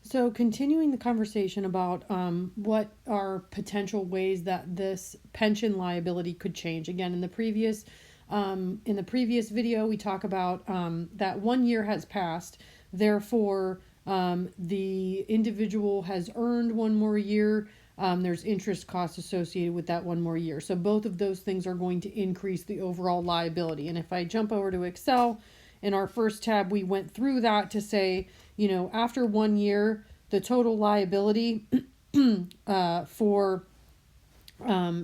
So, continuing the conversation about what are potential ways that this pension liability could change. Again, in the previous video, we talk about that 1 year has passed. Therefore, the individual has earned one more year. There's interest costs associated with that one more year. So both of those things are going to increase the overall liability. And if I jump over to Excel, in our first tab, we went through that to say, after 1 year, the total liability for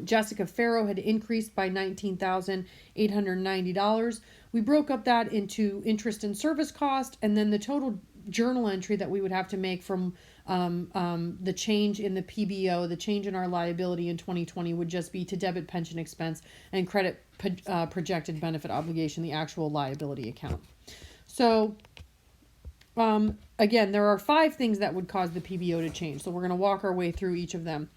Jessica Farrow had increased by $19,890. We broke up that into interest and service cost, and then the total journal entry that we would have to make from the change in the PBO, the change in our liability in 2020 would just be to debit pension expense and credit projected benefit obligation, the actual liability account. So again, there are 5 things that would cause the PBO to change. So we're going to walk our way through each of them.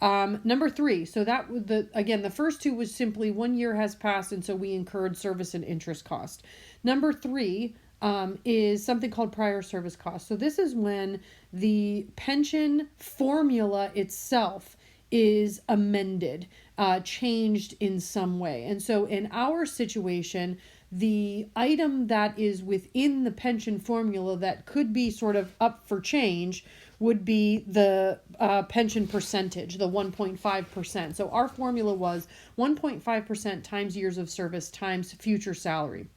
Number 3, so that the first 2 was simply 1 year has passed, and so we incurred service and interest cost. Number 3 is something called prior service cost. So this is when the pension formula itself is amended, changed in some way. And so in our situation, the item that is within the pension formula that could be sort of up for change would be the pension percentage, the 1.5%. So our formula was 1.5% times years of service times future salary.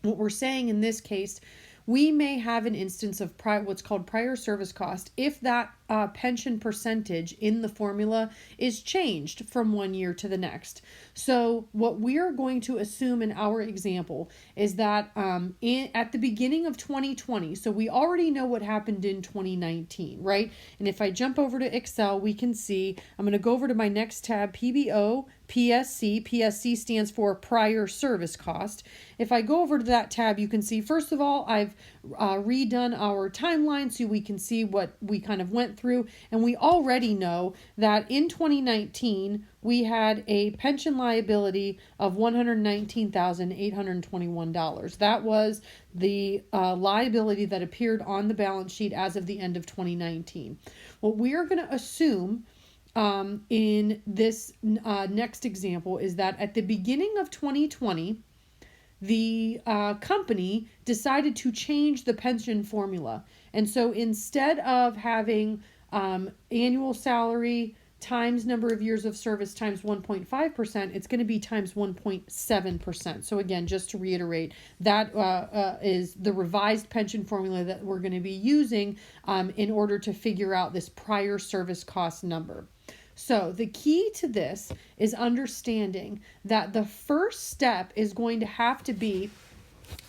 What we're saying in this case, we may have an instance of what's called prior service cost if that pension percentage in the formula is changed from 1 year to the next. So what we are going to assume in our example is that at the beginning of 2020, so we already know what happened in 2019, right? And if I jump over to Excel, we can see, I'm going to go over to my next tab, PBO, PSC. PSC stands for prior service cost. If I go over to that tab, you can see, first of all, I've redone our timeline so we can see what we kind of went through. And we already know that in 2019, we had a pension liability of $119,821. That was the liability that appeared on the balance sheet as of the end of 2019. What we are going to assume in this next example is that at the beginning of 2020, the company decided to change the pension formula. And so instead of having annual salary times number of years of service times 1.5%, it's going to be times 1.7%. So again, just to reiterate, that is the revised pension formula that we're going to be using in order to figure out this prior service cost number. So the key to this is understanding that the first step is going to have to be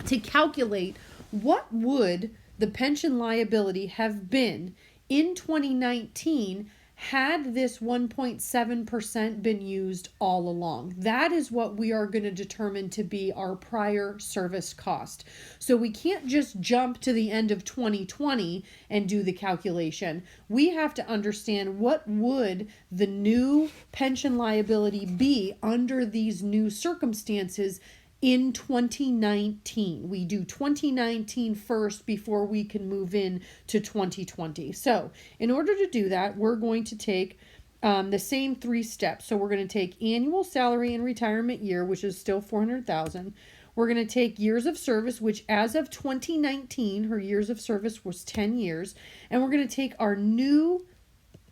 to calculate what would the pension liability have been in 2019 had this 1.7% been used all along. That is what we are going to determine to be our prior service cost. So we can't just jump to the end of 2020 and do the calculation. We have to understand what would the new pension liability be under these new circumstances in 2019. We do 2019 first before we can move in to 2020. So in order to do that, we're going to take the same 3 steps. So we're going to take annual salary and retirement year, which is still $400,000. We're going to take years of service, which as of 2019, her years of service was 10 years. And we're going to take our new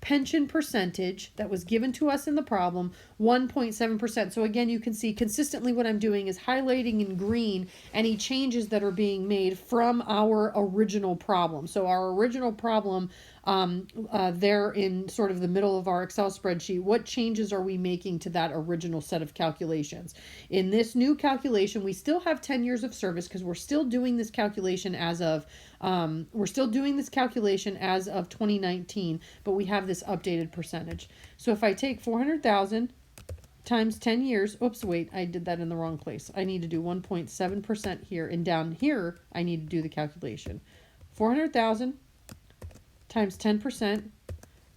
pension percentage that was given to us in the problem, 1.7%. So again, you can see consistently what I'm doing is highlighting in green any changes that are being made from our original problem. So our original problem there in sort of the middle of our Excel spreadsheet, what changes are we making to that original set of calculations? In this new calculation, we still have 10 years of service because we're still doing this calculation as of 2019, but we have this updated percentage. So if I take 400,000 times 10 years, oops, wait, I did that in the wrong place. I need to do 1.7% here, and down here, I need to do the calculation. 400,000 times 10%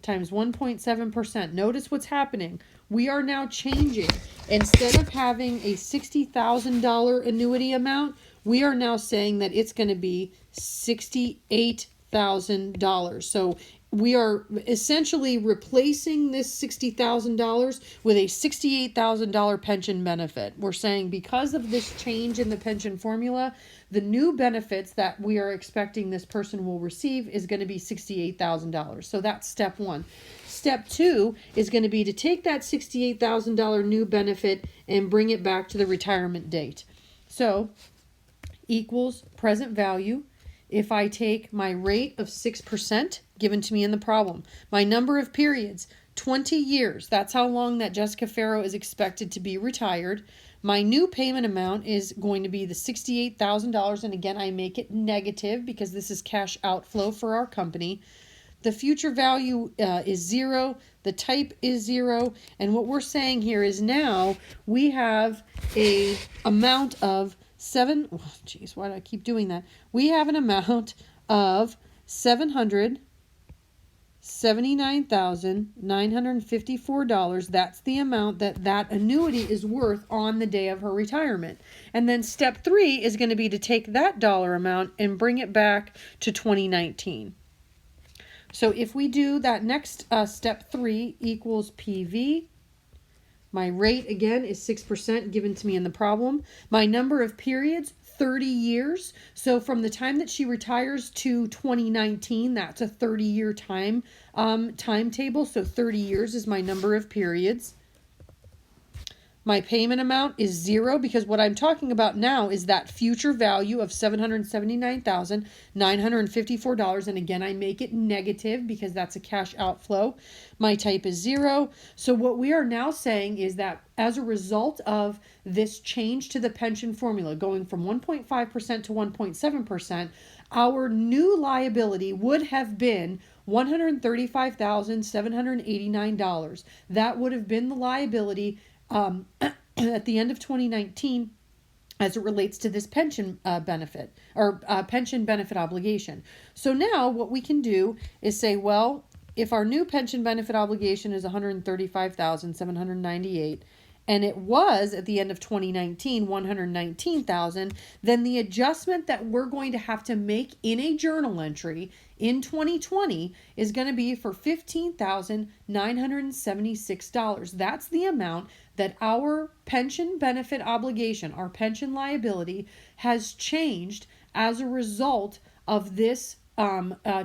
times 1.7%. Notice what's happening. We are now changing. Instead of having a $60,000 annuity amount, we are now saying that it's going to be $68,000 $60,000. So we are essentially replacing this $60,000 with a $68,000 pension benefit. We're saying because of this change in the pension formula, the new benefits that we are expecting this person will receive is going to be $68,000. So that's step one. Step two is going to be to take that $68,000 new benefit and bring it back to the retirement date. So equals present value. If I take my rate of 6% given to me in the problem, my number of periods, 20 years, that's how long that Jessica Farrow is expected to be retired. My new payment amount is going to be the $68,000, and again, I make it negative because this is cash outflow for our company. The future value is 0, the type is 0, and what we're saying here is now we have a amount of why do I keep doing that? We have an amount of $779,954. That's the amount that annuity is worth on the day of her retirement. And then step 3 is going to be to take that dollar amount and bring it back to 2019. So if we do that next step 3 equals PV. My rate, again, is 6% given to me in the problem. My number of periods, 30 years. So from the time that she retires to 2019, that's a 30-year timetable. So 30 years is my number of periods. My payment amount is 0 because what I'm talking about now is that future value of $779,954. And again, I make it negative because that's a cash outflow. My type is 0. So what we are now saying is that as a result of this change to the pension formula, going from 1.5% to 1.7%, our new liability would have been $135,789. That would have been the liability at the end of 2019 as it relates to this pension benefit or pension benefit obligation. So now what we can do is say, well, if our new pension benefit obligation is $135,798 and it was at the end of 2019 $119,000, then the adjustment that we're going to have to make in a journal entry in 2020 is going to be for $15,976. That's the amount that our pension benefit obligation, our pension liability, has changed as a result of this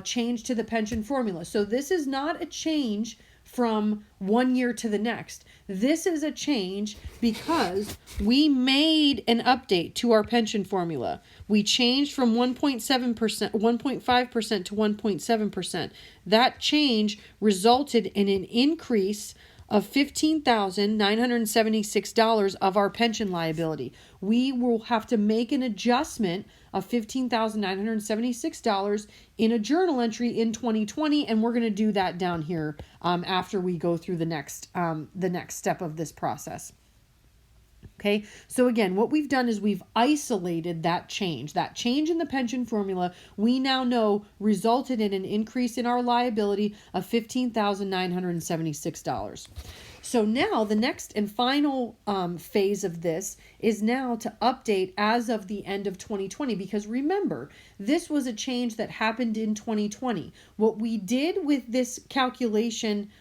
change to the pension formula. So this is not a change from one year to the next. This is a change because we made an update to our pension formula. We changed from 1.5% to 1.7%. That change resulted in an increase of $15,976 of our pension liability. We will have to make an adjustment of $15,976 in a journal entry in 2020, and we're going to do that down here after we go through the next step of this process. Okay, so again, what we've done is we've isolated that change in the pension formula. We now know resulted in an increase in our liability of $15,976. So now the next and final phase of this is now to update as of the end of 2020, because remember, this was a change that happened in 2020. What we did with this calculation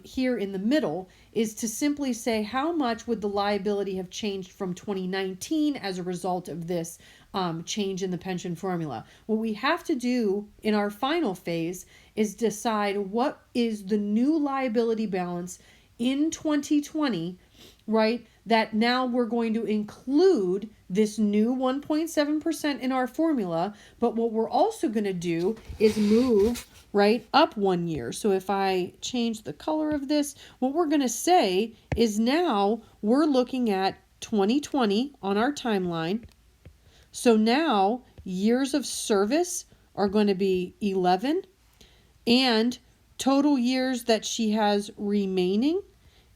here in the middle is to simply say how much would the liability have changed from 2019 as a result of this change in the pension formula. What we have to do in our final phase is decide what is the new liability balance in 2020, right? That now we're going to include this new 1.7% in our formula, but what we're also going to do is move right up 1 year. So if I change the color of this, what we're going to say is now we're looking at 2020 on our timeline. So now years of service are going to be 11, and total years that she has remaining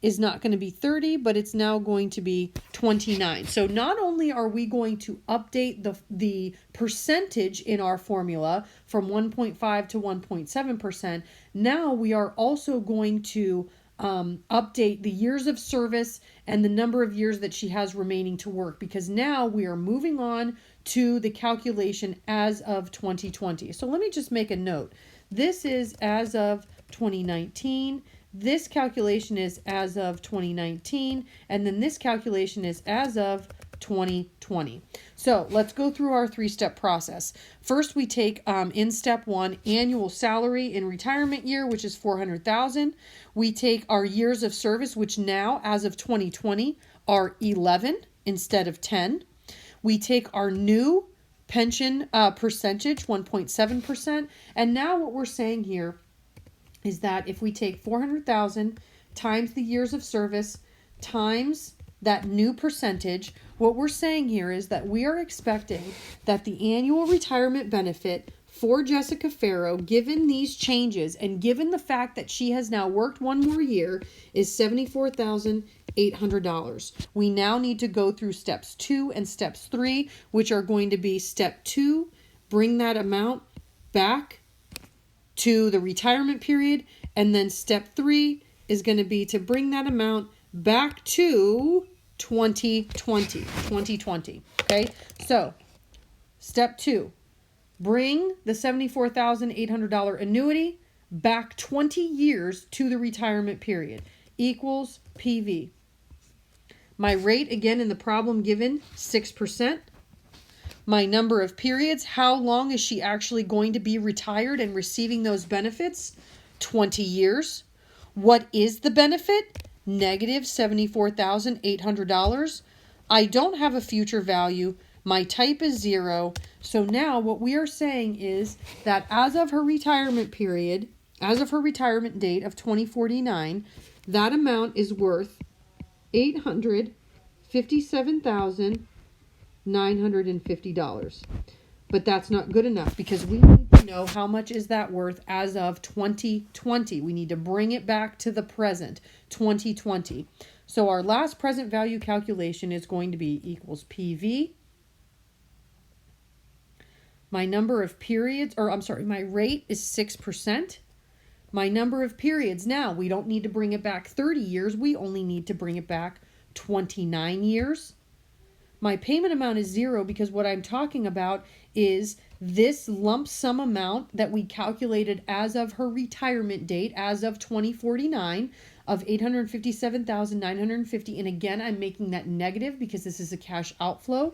is not going to be 30, but it's now going to be 29. So not only are we going to update the percentage in our formula from 1.5 to 1.7%, now we are also going to update the years of service and the number of years that she has remaining to work, because now we are moving on to the calculation as of 2020. So let me just make a note. This is as of 2019. This calculation is as of 2019. And then this calculation is as of 2020. So let's go through our three-step process. First, we take in step one annual salary in retirement year, which is $400,000. We take our years of service, which now, as of 2020, are 11 instead of 10. We take our new pension percentage, 1.7%. And now what we're saying here is that if we take 400,000 times the years of service times that new percentage, what we're saying here is that we are expecting that the annual retirement benefit for Jessica Farrow, given these changes and given the fact that she has now worked one more year, is $74,800. We now need to go through steps 2 and steps 3, which are going to be step 2, bring that amount back to the retirement period, and then step 3 is going to be to bring that amount back to 2020. Okay, so step 2, bring the $74,800 annuity back 20 years to the retirement period, equals PV. My rate, again, in the problem given, 6%. My number of periods, how long is she actually going to be retired and receiving those benefits? 20 years. What is the benefit? Negative $74,800. I don't have a future value. My type is 0. So now what we are saying is that as of her retirement period, as of her retirement date of 2049, that amount is worth $857,950. But that's not good enough, because we need to know how much is that worth as of 2020. We need to bring it back to the present, 2020. So our last present value calculation is going to be equals PV. My number of periods, my rate is 6%. My number of periods, now we don't need to bring it back 30 years. We only need to bring it back 29 years. My payment amount is 0, because what I'm talking about is this lump sum amount that we calculated as of her retirement date, as of 2049, of $857,950. And again, I'm making that negative because this is a cash outflow.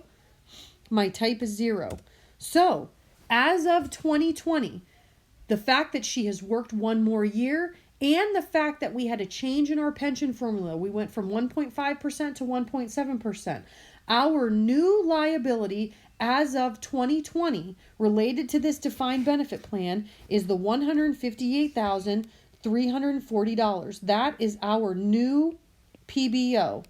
My type is 0. So as of 2020, the fact that she has worked one more year and the fact that we had a change in our pension formula, we went from 1.5% to 1.7%. Our new liability as of 2020 related to this defined benefit plan is the $158,340. That is our new PBO.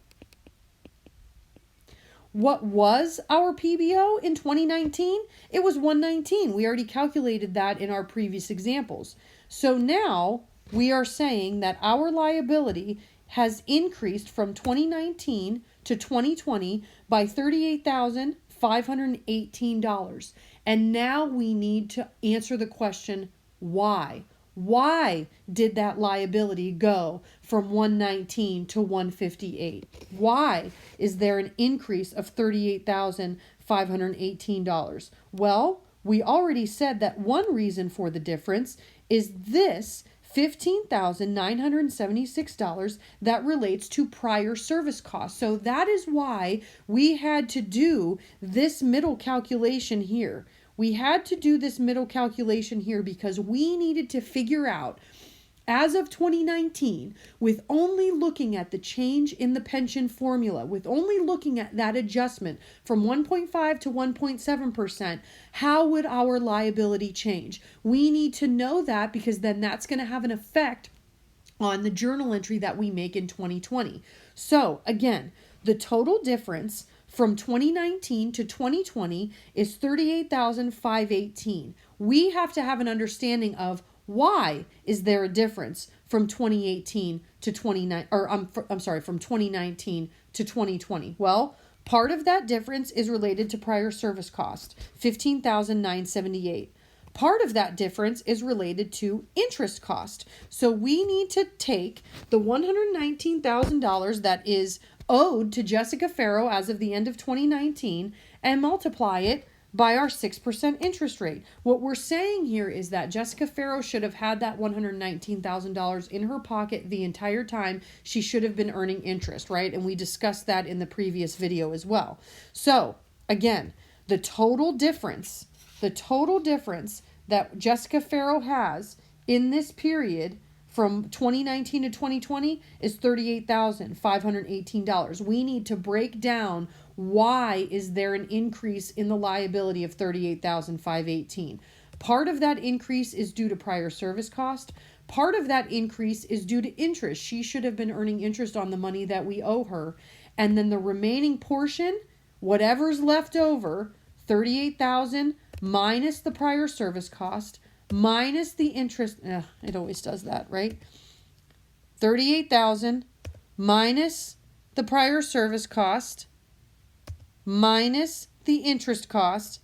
What was our PBO in 2019? It was 119. We already calculated that in our previous examples. So now we are saying that our liability has increased from 2019 to 2020 by $38,518. And now we need to answer the question, why? Why did that liability go from 119 to 158? Why is there an increase of $38,518? Well, we already said that one reason for the difference is this $15,976 that relates to prior service costs. So that is why we had to do this middle calculation here. We had to do this middle calculation here because we needed to figure out, as of 2019, with only looking at the change in the pension formula, with only looking at that adjustment from 1.5 to 1.7%, how would our liability change? We need to know that, because then that's going to have an effect on the journal entry that we make in 2020. So again, the total difference from 2019 to 2020 is $38,518. We have to have an understanding of why is there a difference from 2018 to from 2019 to 2020. Well, part of that difference is related to prior service cost, $15,978. Part of that difference is related to interest cost. So we need to take the $119,000 that is owed to Jessica Farrow as of the end of 2019 and multiply it by our 6% interest rate. What we're saying here is that Jessica Farrow should have had that $119,000 in her pocket the entire time. She should have been earning interest, right? And we discussed that in the previous video as well. So again, the total difference that Jessica Farrow has in this period from 2019 to 2020 is $38,518. We need to break down why is there an increase in the liability of $38,518. Part of that increase is due to prior service cost. Part of that increase is due to interest. She should have been earning interest on the money that we owe her. And then the remaining portion, whatever's left over, $38,000 minus the prior service cost, minus the interest. It always does that, right? $38,000 minus the prior service cost minus the interest cost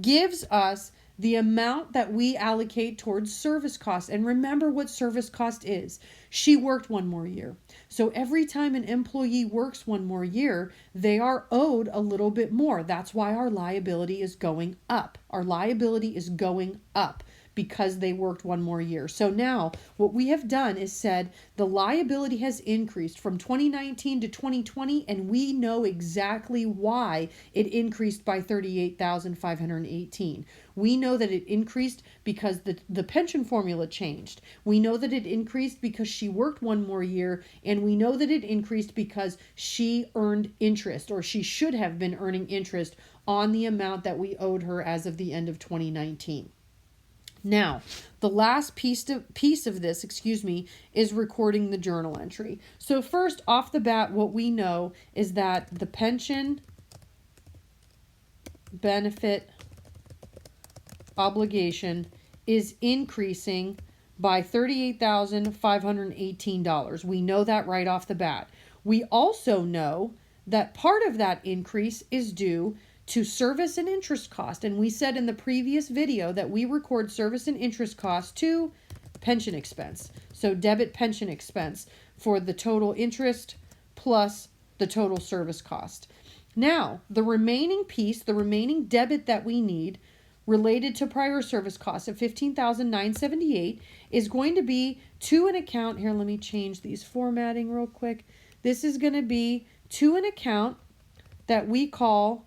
gives us the amount that we allocate towards service costs. And remember what service cost is. She worked one more year. So every time an employee works one more year, they are owed a little bit more. That's why our liability is going up. Our liability is going up because they worked one more year. So now what we have done is said the liability has increased from 2019 to 2020, and we know exactly why it increased by $38,518. We know that it increased because the pension formula changed. We know that it increased because she worked one more year, and we know that it increased because she earned interest, or she should have been earning interest on the amount that we owed her as of the end of 2019. Now, the last piece of this, is recording the journal entry. So first, off the bat, what we know is that the pension benefit obligation is increasing by $38,518. We know that right off the bat. We also know that part of that increase is due to service and interest cost. And we said in the previous video that we record service and interest cost to pension expense. So debit pension expense for the total interest plus the total service cost. Now, the remaining piece, the remaining debit that we need related to prior service costs of $15,978 is going to be to an account. Here, let me change these formatting real quick. This is going to be to an account that we call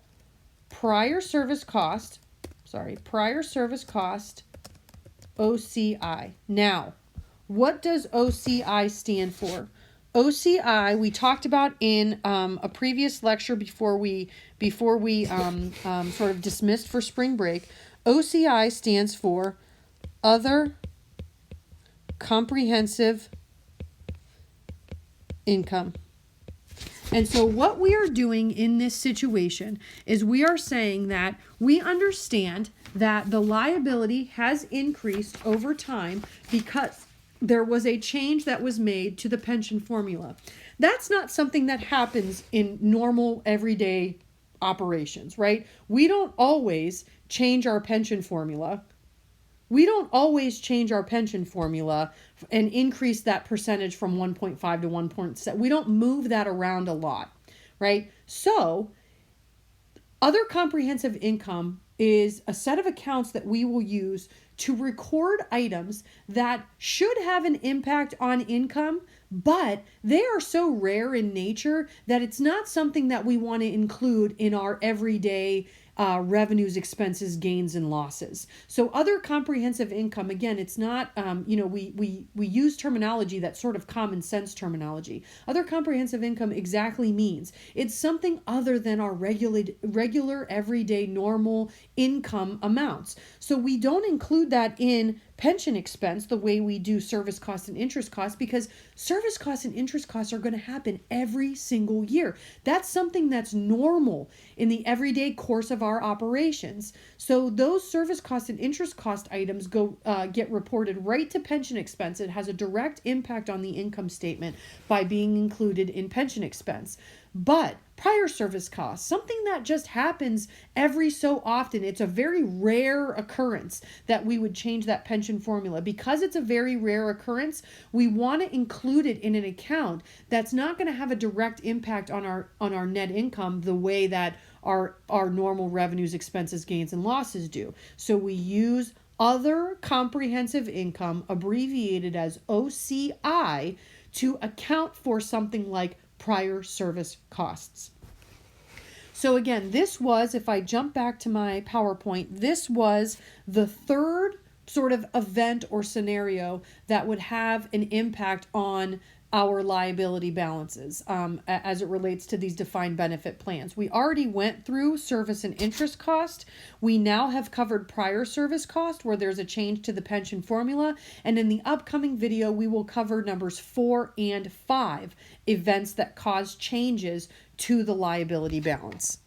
prior service cost OCI. Now, what does OCI stand for? OCI we talked about in a previous lecture before we sort of dismissed for spring break. OCI stands for Other Comprehensive Income. And so what we are doing in this situation is we are saying that we understand that the liability has increased over time because there was a change that was made to the pension formula. That's not something that happens in normal everyday operations, right? We don't always change our pension formula. We don't always change our pension formula and increase that percentage from 1.5 to 1.7. We don't move that around a lot, right? So, other comprehensive income is a set of accounts that we will use to record items that should have an impact on income, but they are so rare in nature that it's not something that we want to include in our everyday revenues, expenses, gains, and losses. So other comprehensive income, again, it's not, we use terminology that's sort of common sense terminology. Other comprehensive income exactly means it's something other than our regular, everyday, normal income amounts. So we don't include that in pension expense the way we do service costs and interest costs, because service costs and interest costs are going to happen every single year. That's something that's normal in the everyday course of our operations. So those service cost and interest cost items get reported right to pension expense. It has a direct impact on the income statement by being included in pension expense. But prior service costs, something that just happens every so often. It's a very rare occurrence that we would change that pension formula. Because it's a very rare occurrence, we want to include it in an account that's not going to have a direct impact on our net income the way that our normal revenues, expenses, gains, and losses do. So we use other comprehensive income, abbreviated as OCI, to account for something like prior service costs. So again, this was, if I jump back to my PowerPoint, this was the third sort of event or scenario that would have an impact on our liability balances as it relates to these defined benefit plans. We already went through service and interest cost. We now have covered prior service cost, where there's a change to the pension formula. And in the upcoming video, we will cover numbers 4 and 5, events that cause changes to the liability balance.